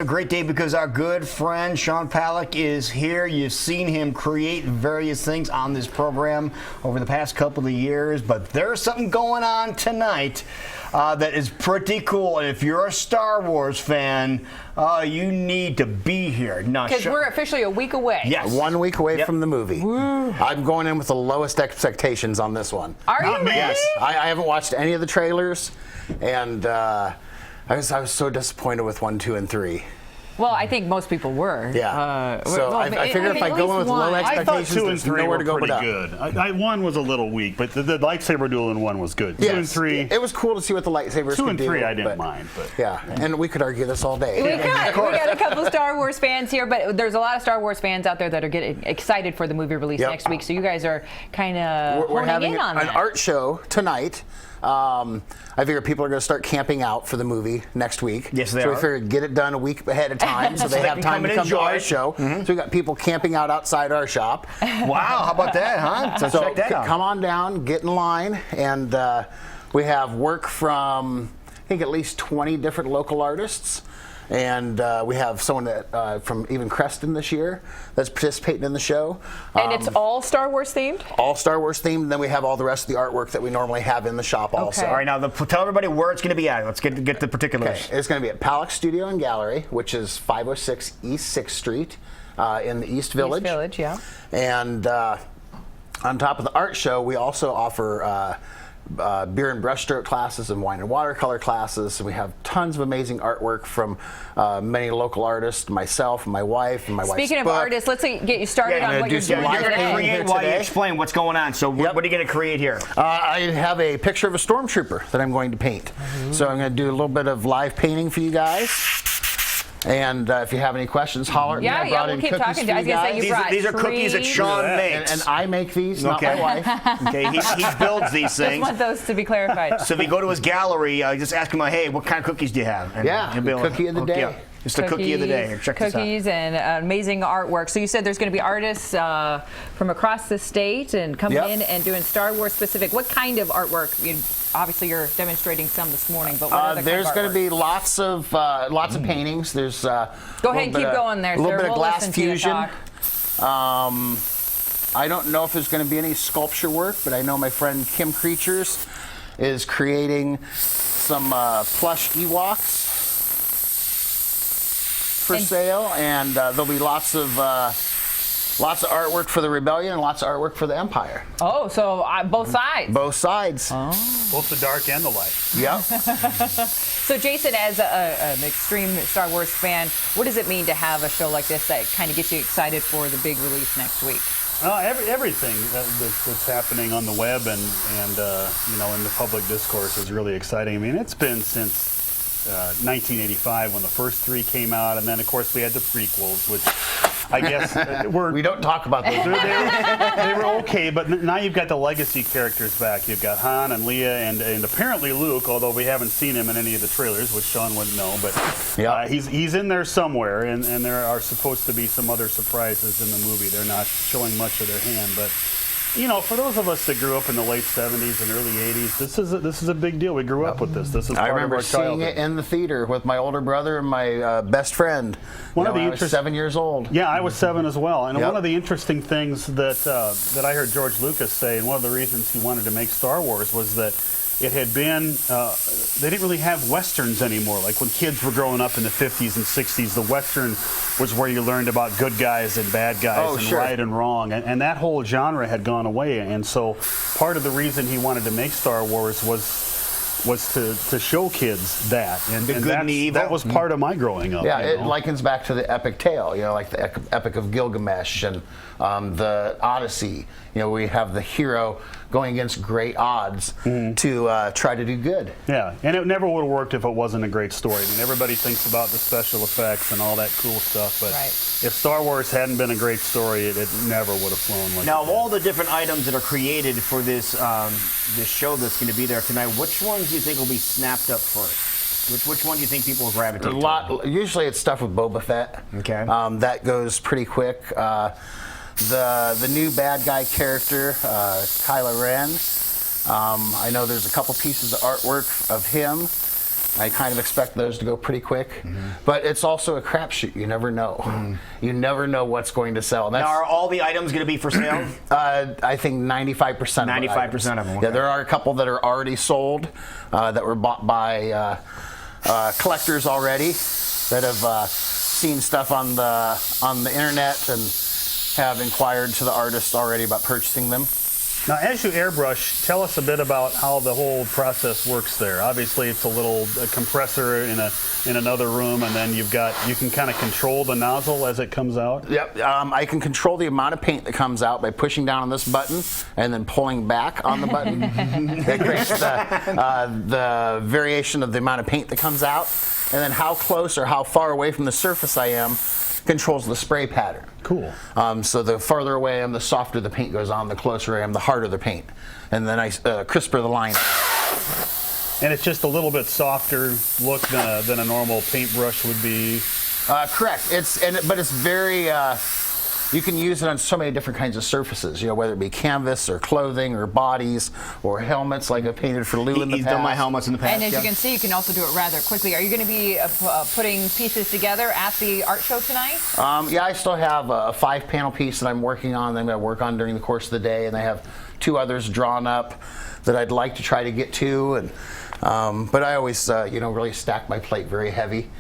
A great day because our good friend Sean Palek is here. You've seen him create various things on this program over the past couple of years, but there's something going on tonight that is pretty cool. And if you're a Star Wars fan, you need to be here. Because we're officially a week away. Yes. 1 week away from the movie. Woo. I'm going in with the lowest expectations on this one. Are you really? Yes. I haven't watched any of the trailers, and I was so disappointed with 1, 2, and 3. Well, I think most people were. Yeah. So well, I figured if I go in with low expectations, I thought 2 and there's 3 nowhere were to go pretty but up. good. 1 was a little weak, but the lightsaber duel in 1 was good. Yes. 2 and 3. It was cool to see what the lightsabers 2 could and do. 3 I didn't mind. But Yeah, and we could argue this all day. We got a couple Star Wars fans here, but there's a lot of Star Wars fans out there that are getting excited for the movie release next week. So you guys are kind of We're having in on an that. art show tonight. I figure people are going to start camping out for the movie next week. Yes, they so are. we figured get it done a week ahead of time so they have time to come to our show. So we got people camping out outside our shop. Wow, how about that, huh? So check that out. Come on down, get in line, and we have work from I think at least 20 different local artists. And we have someone that from even Creston this year that's participating in the show. And it's all Star Wars themed? All Star Wars themed. And then we have all the rest of the artwork that we normally have in the shop also. All right, now tell everybody where it's going to be at. Let's get the particulars. Okay. It's going to be at Palek Studio and Gallery, which is 506 East 6th Street in the East Village. East Village, yeah. And on top of the art show, we also offer beer and brushstroke classes and wine and watercolor classes. And we have tons of amazing artwork from many local artists, myself and my wife and my wife's Speaking of book. artists, let's get you started on what you're doing live today. painting Create here while you today. explain what's going on. So what are you going to create here? I have a picture of a stormtrooper that I'm going to paint. So I'm going to do a little bit of live painting for you guys. And if you have any questions, holler at me. I brought we'll in keep cookies talking. for I was you going to say guys. you brought These are cookies that Sean makes. And I make these, not Okay. my wife. Okay, he builds these Just things. want those to be clarified. So if you go to his gallery, just ask him, hey, what kind of cookies do you have? And he'll be able to cookie of the hook you day. up. Just a cookie of the day. Check this out. Cookies and amazing artwork. So you said there's going to be artists from across the state and coming in and doing Star Wars specific. What kind of artwork? Obviously, you're demonstrating some this morning, but what other There's kind of going to be lots of paintings. There's Go ahead and keep going there, A little sir. bit of We'll glass listen to you fusion. talk. I don't know if there's going to be any sculpture work, but I know my friend Kim Creatures is creating some plush Ewoks for sale, and there'll be lots of artwork for the Rebellion and lots of artwork for the Empire. Oh, so both sides. Both sides. both the dark and the light. Yep. So Jason, as an extreme Star Wars fan, what does it mean to have a show like this that kind of gets you excited for the big release next week? Everything that's happening on the web and in the public discourse is really exciting. I mean, it's been since 1985 when the first 3 came out, and then of course we had the prequels, which I guess we don't talk about those. they were okay, but now you've got the legacy characters back. You've got Han and Leia and apparently Luke, although we haven't seen him in any of the trailers, which Sean wouldn't know, but he's in there somewhere, and there are supposed to be some other surprises in the movie. They're not showing much of their hand, but for those of us that grew up in the late 70s and early 80s, this is a big deal. We grew up with this. This is part I remember of our seeing childhood. it in the theater with my older brother and my best friend. One of the I was 7 years old. Yeah, I was 7 as well. And one of the interesting things that I heard George Lucas say, and one of the reasons he wanted to make Star Wars was that it had been, they didn't really have Westerns anymore. Like when kids were growing up in the 50s and 60s, the Western was where you learned about good guys and bad guys right and wrong. And that whole genre had gone away. And so part of the reason he wanted to make Star Wars was to show kids that. And that was part of my growing up. Yeah, it likens back to the epic tale, like the Epic of Gilgamesh and the Odyssey. We have the hero going against great odds to try to do good. Yeah, and it never would have worked if it wasn't a great story. I mean, everybody thinks about the special effects and all that cool stuff, but if Star Wars hadn't been a great story, it never would have flown like Now, it of all the different items that are created for this this show that's going to be there tonight, which ones do you think will be snapped up first? Which one do you think people will gravitate to? Usually it's stuff with Boba Fett. Okay. That goes pretty quick. The new bad guy character, Kylo Ren. I know there's a couple pieces of artwork of him. I kind of expect those to go pretty quick, but it's also a crapshoot. You never know. You never know what's going to sell. Now, are all the items going to be for sale? I think 95%. 95% of them. Yeah, Okay. there are a couple that are already sold that were bought by collectors already that have seen stuff on the internet and have inquired to the artists already about purchasing them. Now, as you airbrush, tell us a bit about how the whole process works there. Obviously, it's a compressor in another room, and then you can kind of control the nozzle as it comes out. Yep, I can control the amount of paint that comes out by pushing down on this button and then pulling back on the button. That creates the variation of the amount of paint that comes out, and then how close or how far away from the surface I am controls the spray pattern. Cool. So the farther away I am, the softer the paint goes on. The closer I am, the harder the paint. And then I crisper the line. And it's just a little bit softer look than a normal paintbrush would be. Correct. But it's very. You can use it on so many different kinds of surfaces. You know, whether it be canvas or clothing or bodies or helmets, like I painted for Lou in the He's past. done my helmets in the past. And as yeah. you can see, you can also do it rather quickly. Are you going to be putting pieces together at the art show tonight? Yeah, I still have a 5-panel piece that I'm working on. That I'm going to work on during the course of the day, and I have 2 others drawn up that I'd like to try to get to. And but I always, really stack my plate very heavy,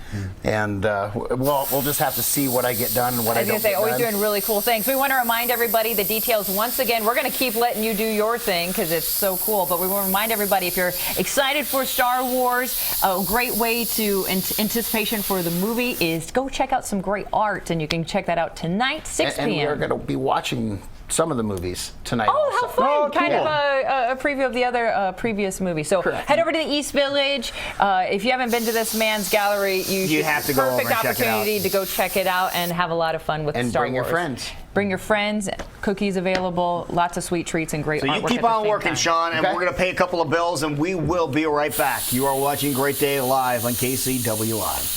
and we'll just have to see what I get done and what I don't get always done. doing really cool things. We want to remind everybody the details once again. We're going to keep letting you do your thing because it's so cool. But we want to remind everybody, if you're excited for Star Wars, a great way to anticipation for the movie is go check out some great art, and you can check that out tonight, 6 p.m. And we are going to be watching some of the movies tonight. Oh, how also. fun! Oh, Kind cool. of a preview of the other previous movie. So Correct. head over to the East Village. If you haven't been to this man's gallery, you have to go over perfect and check it out. opportunity to go check it out and have a lot of fun with And Star bring your Wars. friends. Bring your friends. Cookies available. Lots of sweet treats and great So artwork. you keep at the on same working, time. Sean, and Okay. we're going to pay a couple of bills, and we will be right back. You are watching Great Day Live on KCWI.